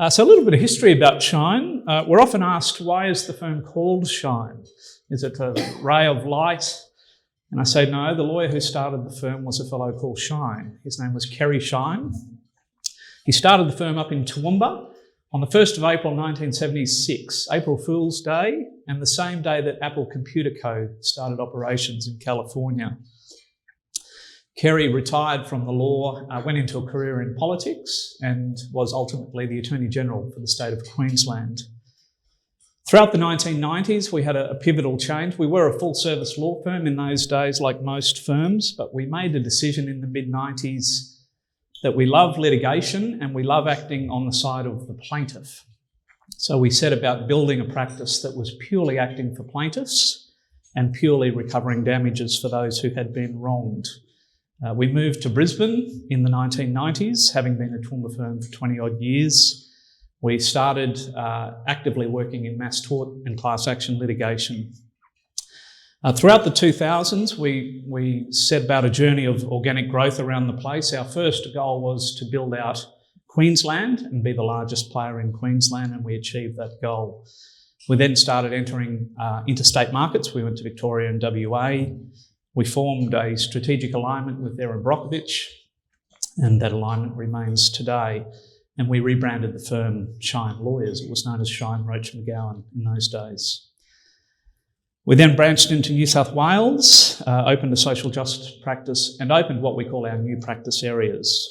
So a little bit of history about Shine. We're often asked, why is the firm called Shine? Is it a ray of light? And I say, no, the lawyer who started the firm was a fellow called Shine. His name was Kerry Shine. He started the firm up in Toowoomba on the 1st of April 1976, April Fool's Day, and the same day that Apple Computer Co. started operations in California. Kerry retired from the law, went into a career in politics, and was ultimately the Attorney General for the state of Queensland. Throughout the 1990s, we had a pivotal change. We were a full-service law firm in those days, like most firms, but we made a decision in the mid-90s that we love litigation and we love acting on the side of the plaintiff. So we set about building a practice that was purely acting for plaintiffs and purely recovering damages for those who had been wronged. We moved to Brisbane in the 1990s, having been a Toowoomba firm for 20 odd years. We started actively working in mass tort and class action litigation. Throughout the 2000s, we set about a journey of organic growth around the place. Our first goal was to build out Queensland and be the largest player in Queensland, and we achieved that goal. We then started entering interstate markets. We went to Victoria and WA. We formed a strategic alignment with Erin Brockovich, and that alignment remains today. And we rebranded the firm Shine Lawyers. It was known as Shine Roach McGowan in those days. We then branched into New South Wales, opened a social justice practice, and opened what we call our new practice areas.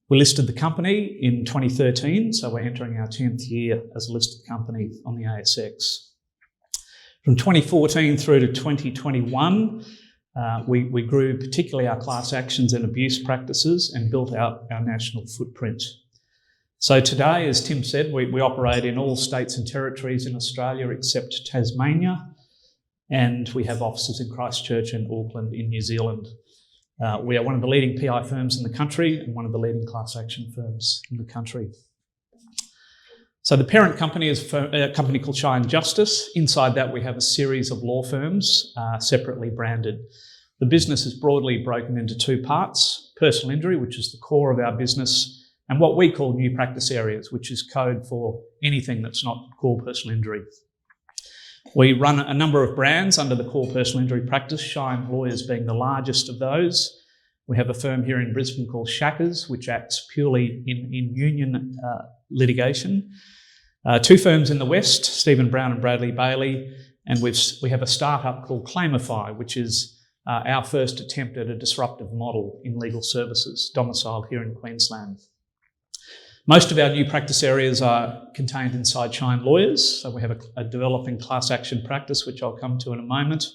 We listed the company in 2013, so we're entering our 10th year as a listed company on the ASX. From 2014 through to 2021, we grew particularly our class actions and abuse practices and built out our national footprint. So today, as Tim said, we operate in all states and territories in Australia except Tasmania, and we have offices in Christchurch and Auckland in New Zealand. We are one of the leading PI firms in the country and one of the leading class action firms in the country. So the parent company is a company called Shine Justice. Inside that, we have a series of law firms separately branded. The business is broadly broken into two parts: personal injury, which is the core of our business, and what we call new practice areas, which is code for anything that's not core personal injury. We run a number of brands under the core personal injury practice, Shine Lawyers being the largest of those. We have a firm here in Brisbane called Shackers, which acts purely in union litigation. Two firms in the West, Stephen Brown and Bradley Bailey, and we have a startup called Claimify, which is our first attempt at a disruptive model in legal services, domiciled here in Queensland. Most of our new practice areas are contained inside Shine Lawyers. So we have a developing class action practice, which I'll come to in a moment,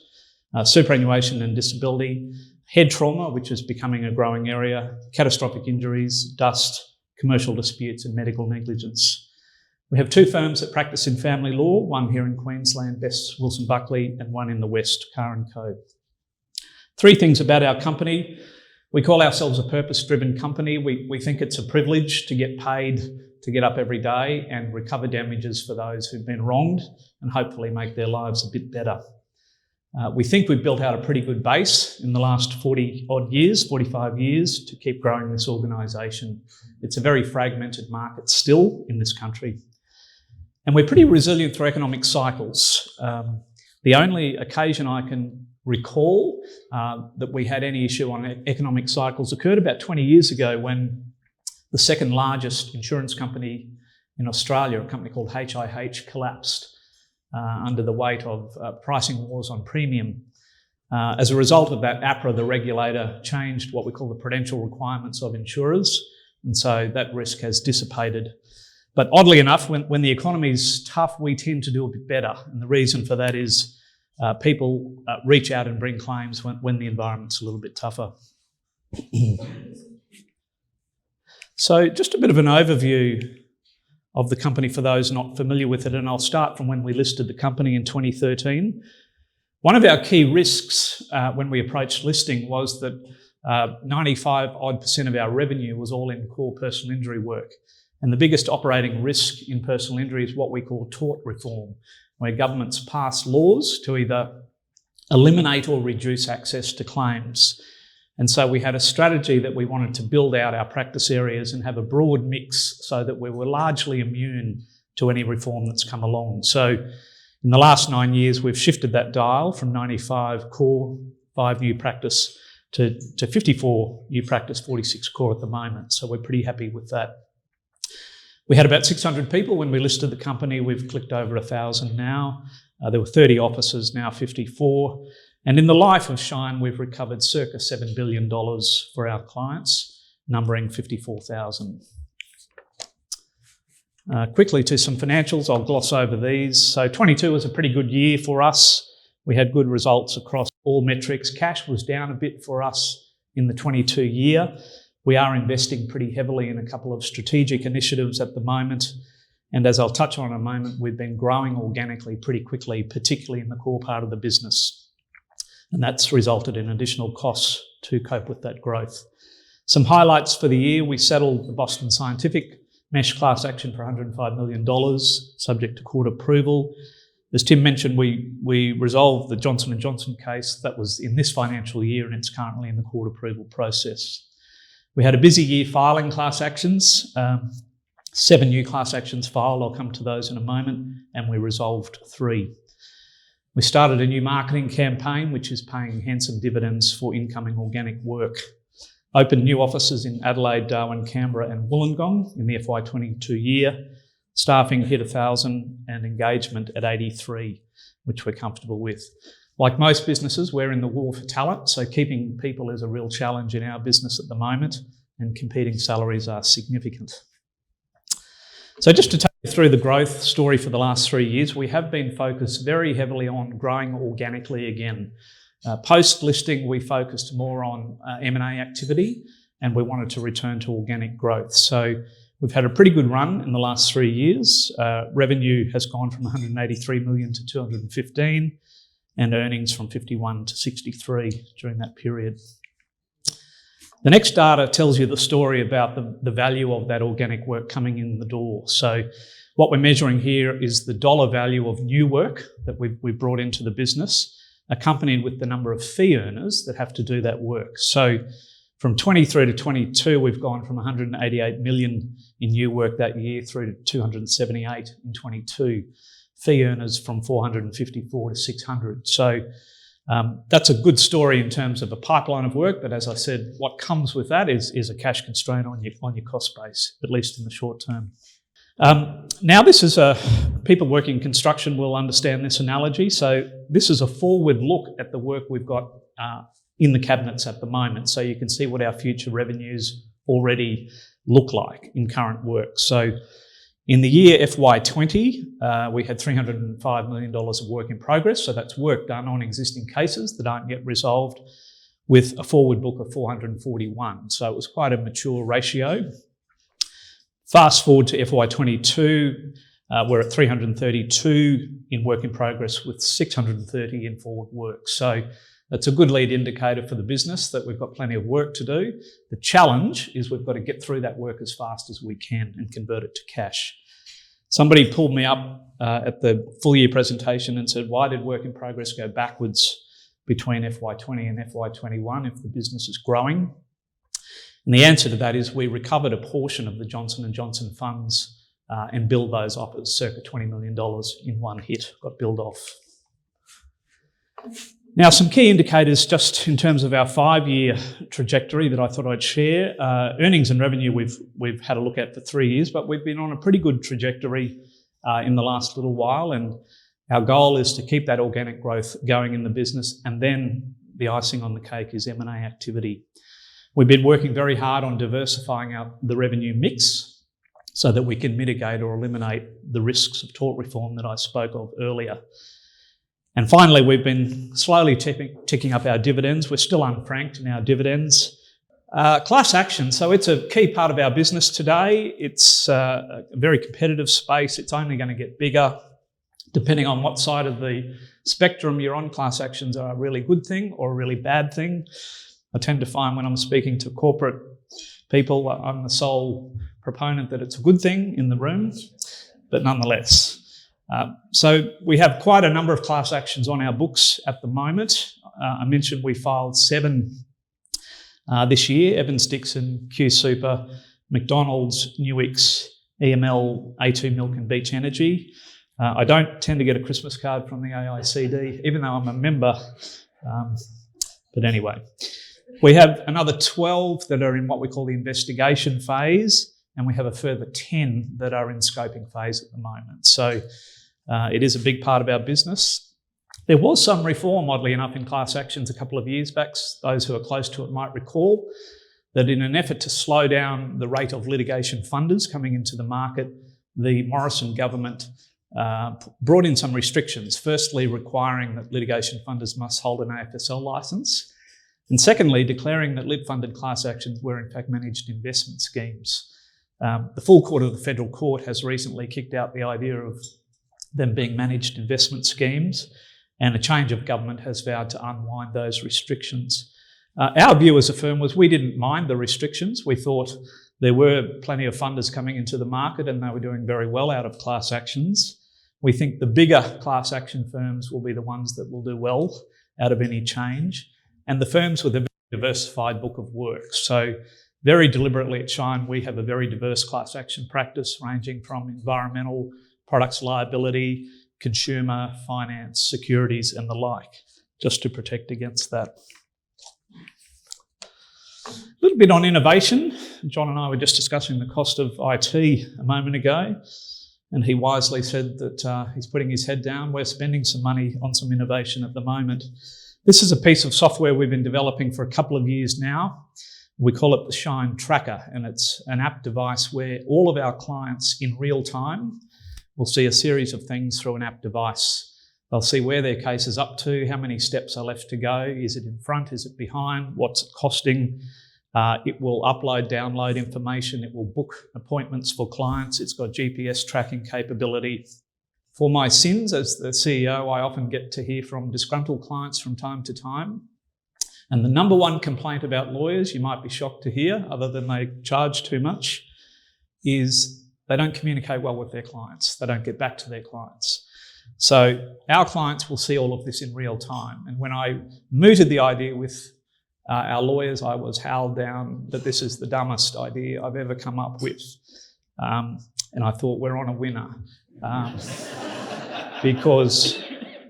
superannuation and disability, head trauma, which is becoming a growing area, catastrophic injuries, dust, commercial disputes and medical negligence. We have two firms that practice in family law, one here in Queensland, Bess Wilson Buckley, and one in the West, Carr & Co. Three things about our company. We call ourselves a purpose-driven company. We think it's a privilege to get paid to get up every day and recover damages for those who've been wronged and hopefully make their lives a bit better. We think we've built out a pretty good base in the last 45 years to keep growing this organisation. It's a very fragmented market still in this country. And we're pretty resilient through economic cycles. The only occasion I can recall that we had any issue on economic cycles occurred about 20 years ago when the second largest insurance company in Australia, a company called HIH, collapsed under the weight of pricing wars on premium. As a result of that, APRA, the regulator, changed what we call the prudential requirements of insurers, and so that risk has dissipated. But oddly enough, when the economy is tough, we tend to do a bit better, and the reason for that is people reach out and bring claims when the environment's a little bit tougher. So just a bit of an overview of the company for those not familiar with it, and I'll start from when we listed the company in 2013. One of our key risks when we approached listing was that 95% of our revenue was all in core personal injury work. And the biggest operating risk in personal injury is what we call tort reform, where governments pass laws to either eliminate or reduce access to claims. And so we had a strategy that we wanted to build out our practice areas and have a broad mix so that we were largely immune to any reform that's come along. So in the last 9 years, we've shifted that dial from 95 core, 5 new practice to 54 new practice, 46 core at the moment. So we're pretty happy with that. We had about 600 people when we listed the company. We've clicked over 1,000 now. There were 30 offices, now 54. And in the life of Shine, we've recovered circa $7 billion for our clients, numbering 54,000. Quickly to some financials, I'll gloss over these. So 22 was a pretty good year for us. We had good results across all metrics. Cash was down a bit for us in the 22 year. We are investing pretty heavily in a couple of strategic initiatives at the moment. And as I'll touch on in a moment, we've been growing organically pretty quickly, particularly in the core part of the business. And that's resulted in additional costs to cope with that growth. Some highlights for the year: we settled the Boston Scientific mesh class action for $105 million, subject to court approval. As Tim mentioned, we resolved the Johnson & Johnson case. That was in this financial year, and it's currently in the court approval process. We had a busy year filing class actions. 7 new class actions filed. I'll come to those in a moment. And we resolved 3. We started a new marketing campaign, which is paying handsome dividends for incoming organic work. Opened new offices in Adelaide, Darwin, Canberra and Wollongong in the FY22 year. Staffing hit 1,000 and engagement at 83, which we're comfortable with. Like most businesses, we're in the war for talent, so keeping people is a real challenge in our business at the moment, and competing salaries are significant. So just to take you through the growth story for the last 3 years, we have been focused very heavily on growing organically again. Post-listing, we focused more on M&A activity, and we wanted to return to organic growth. So we've had a pretty good run in the last 3 years. Revenue has gone from 183 million to 215, and earnings from 51 to 63 during that period. The next data tells you the story about the value of that organic work coming in the door. So what we're measuring here is the dollar value of new work that we've brought into the business, accompanied with the number of fee earners that have to do that work. So from 23 to 22, we've gone from 188 million in new work that year through to 278 in 22. Fee earners from 454 to 600. So that's a good story in terms of a pipeline of work, but as I said, what comes with that is a cash constraint on your cost base, at least in the short term. Now this is people working in construction will understand this analogy. So this is a forward look at the work we've got in the cabinets at the moment. So you can see what our future revenues already look like in current work. So in the year FY20, we had $305 million of work in progress. So that's work done on existing cases that aren't yet resolved, with a forward book of 441. So it was quite a mature ratio. Fast forward to FY22, we're at 332 in work in progress with 630 in forward work. So that's a good lead indicator for the business that we've got plenty of work to do. The challenge is we've got to get through that work as fast as we can and convert it to cash. Somebody pulled me up at the full year presentation and said, why did work in progress go backwards between FY20 and FY21 if the business is growing? And the answer to that is we recovered a portion of the Johnson & Johnson funds and billed those off as circa $20 million in one hit, got billed off. Now, some key indicators just in terms of our 5-year trajectory that I thought I'd share. Earnings and revenue we've had a look at for 3 years, but we've been on a pretty good trajectory in the last little while, and our goal is to keep that organic growth going in the business, and then the icing on the cake is M&A activity. We've been working very hard on diversifying the revenue mix so that we can mitigate or eliminate the risks of tort reform that I spoke of earlier. And finally, we've been slowly ticking up our dividends. We're still unfranked in our dividends. Class action, so it's a key part of our business today. It's a very competitive space. It's only going to get bigger. Depending on what side of the spectrum you're on, class actions are a really good thing or a really bad thing. I tend to find when I'm speaking to corporate people, I'm the sole proponent that it's a good thing in the room, but nonetheless. So we have quite a number of class actions on our books at the moment. I mentioned we filed 7 this year. Evans Dixon, Q Super, McDonald's, Nuix, EML, A2 Milk and Beach Energy. I don't tend to get a Christmas card from the AICD, even though I'm a member. But anyway, we have another 12 that are in what we call the investigation phase, and we have a further 10 that are in scoping phase at the moment. So it is a big part of our business. There was some reform, oddly enough, in class actions a couple of years back. Those who are close to it might recall that in an effort to slow down the rate of litigation funders coming into the market, the Morrison government brought in some restrictions. Firstly, requiring that litigation funders must hold an AFSL licence. And secondly, declaring that lit-funded class actions were in fact managed investment schemes. The full court of the federal court has recently kicked out the idea of them being managed investment schemes, and a change of government has vowed to unwind those restrictions. Our view as a firm was we didn't mind the restrictions. We thought there were plenty of funders coming into the market and they were doing very well out of class actions. We think the bigger class action firms will be the ones that will do well out of any change, and the firms with a very diversified book of work. So very deliberately at Shine, we have a very diverse class action practice ranging from environmental, products liability, consumer, finance, securities and the like, just to protect against that. A little bit on innovation. John and I were just discussing the cost of IT a moment ago, and he wisely said that he's putting his head down. We're spending some money on some innovation at the moment. This is a piece of software we've been developing for a couple of years now. We call it the Shine Tracker, and it's an app device where all of our clients in real time will see a series of things through an app device. They'll see where their case is up to, how many steps are left to go, is it in front, is it behind, what's it costing. It will upload, download information, it will book appointments for clients, it's got GPS tracking capability. For my sins as the CEO, I often get to hear from disgruntled clients from time to time. And the number one complaint about lawyers, you might be shocked to hear, other than they charge too much, is they don't communicate well with their clients. They don't get back to their clients. So our clients will see all of this in real time. And when I mooted the idea with our lawyers, I was howled down that this is the dumbest idea I've ever come up with. And I thought we're on a winner. Because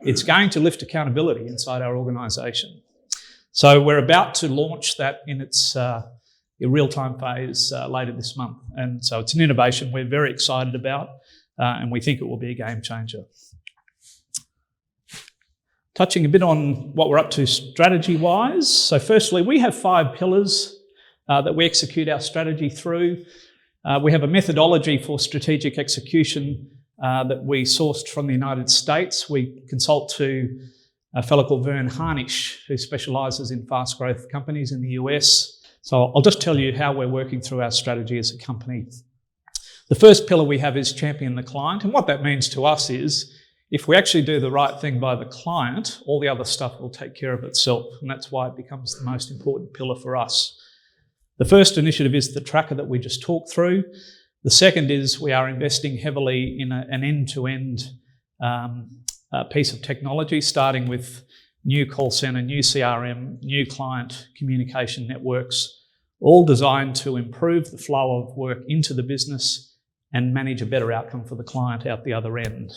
it's going to lift accountability inside our organisation. So we're about to launch that in its real-time phase later this month. And so it's an innovation we're very excited about, and we think it will be a game changer. Touching a bit on what we're up to strategy-wise. So firstly, we have 5 pillars that we execute our strategy through. We have a methodology for strategic execution that we sourced from the United States. We consult to a fellow called Vern Harnish, who specialises in fast growth companies in the US. So I'll just tell you how we're working through our strategy as a company. The first pillar we have is champion the client. And what that means to us is if we actually do the right thing by the client, all the other stuff will take care of itself. And that's why it becomes the most important pillar for us. The first initiative is the tracker that we just talked through. The second is we are investing heavily in an end-to-end piece of technology, starting with new call centre, new CRM, new client communication networks, all designed to improve the flow of work into the business and manage a better outcome for the client out the other end.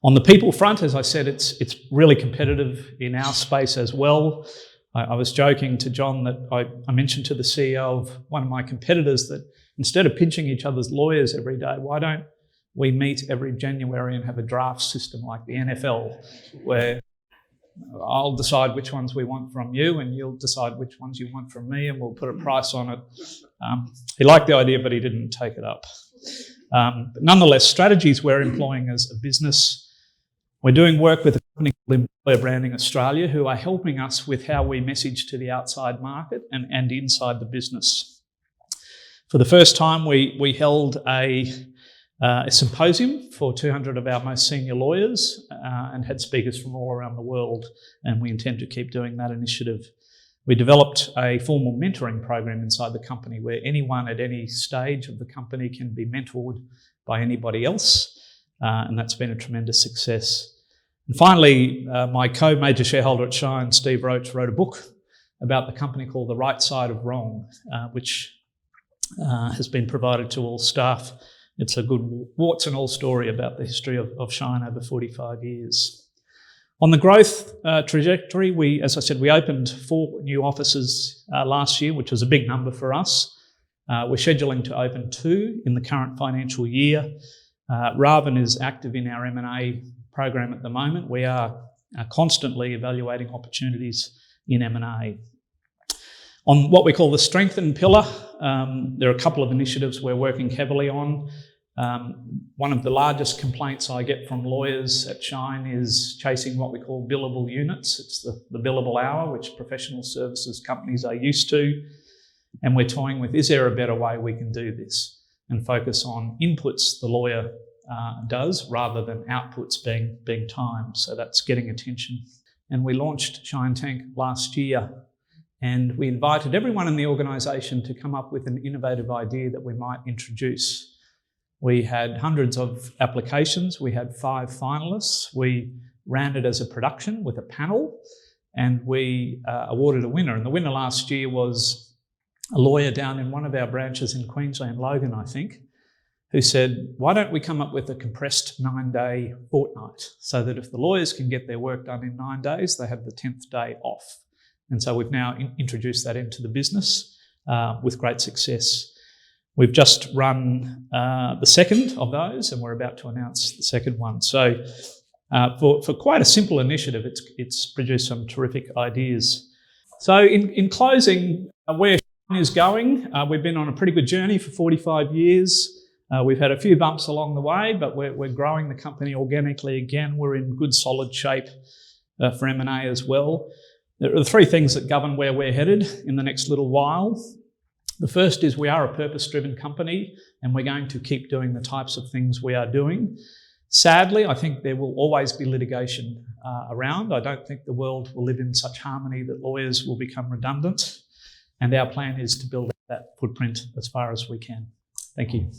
On the people front, as I said, it's really competitive in our space as well. I was joking to John that I mentioned to the CEO of one of my competitors that instead of pinching each other's lawyers every day, why don't we meet every January and have a draft system like the NFL, where I'll decide which ones we want from you and you'll decide which ones you want from me and we'll put a price on it. He liked the idea, but he didn't take it up. But nonetheless, strategies we're employing as a business. We're doing work with a company called Employer Branding Australia, who are helping us with how we message to the outside market and inside the business. For the first time, we held a symposium for 200 of our most senior lawyers and had speakers from all around the world, and we intend to keep doing that initiative. We developed a formal mentoring program inside the company where anyone at any stage of the company can be mentored by anybody else, and that's been a tremendous success. And finally, my co-major shareholder at Shine, Steve Roach, wrote a book about the company called The Right Side of Wrong, which has been provided to all staff. It's a good warts and all story about the history of Shine over 45 years. On the growth trajectory, as I said, we opened 4 new offices last year, which was a big number for us. We're scheduling to open 2 in the current financial year. Raven is active in our M&A program at the moment. We are constantly evaluating opportunities in M&A. On what we call the strengthen pillar, there are a couple of initiatives we're working heavily on. One of the largest complaints I get from lawyers at Shine is chasing what we call billable units. It's the billable hour, which professional services companies are used to. And we're toying with, is there a better way we can do this and focus on inputs the lawyer does rather than outputs being time. So that's getting attention. And we launched Shine Tank last year, and we invited everyone in the organisation to come up with an innovative idea that we might introduce. We had hundreds of applications. We had 5 finalists. We ran it as a production with a panel, and we awarded a winner. And the winner last year was a lawyer down in one of our branches in Queensland, Logan, I think, who said, why don't we come up with a compressed 9-day fortnight so that if the lawyers can get their work done in 9 days, they have the 10th day off. And so we've now introduced that into the business with great success. We've just run the second of those, and we're about to announce the second one. So for quite a simple initiative, it's produced some terrific ideas. So in closing, where Shine is going, we've been on a pretty good journey for 45 years. We've had a few bumps along the way, but we're growing the company organically again. We're in good, solid shape for M&A as well. There are 3 things that govern where we're headed in the next little while. The first is we are a purpose-driven company, and we're going to keep doing the types of things we are doing. Sadly, I think there will always be litigation around. I don't think the world will live in such harmony that lawyers will become redundant, and our plan is to build that footprint as far as we can. Thank you.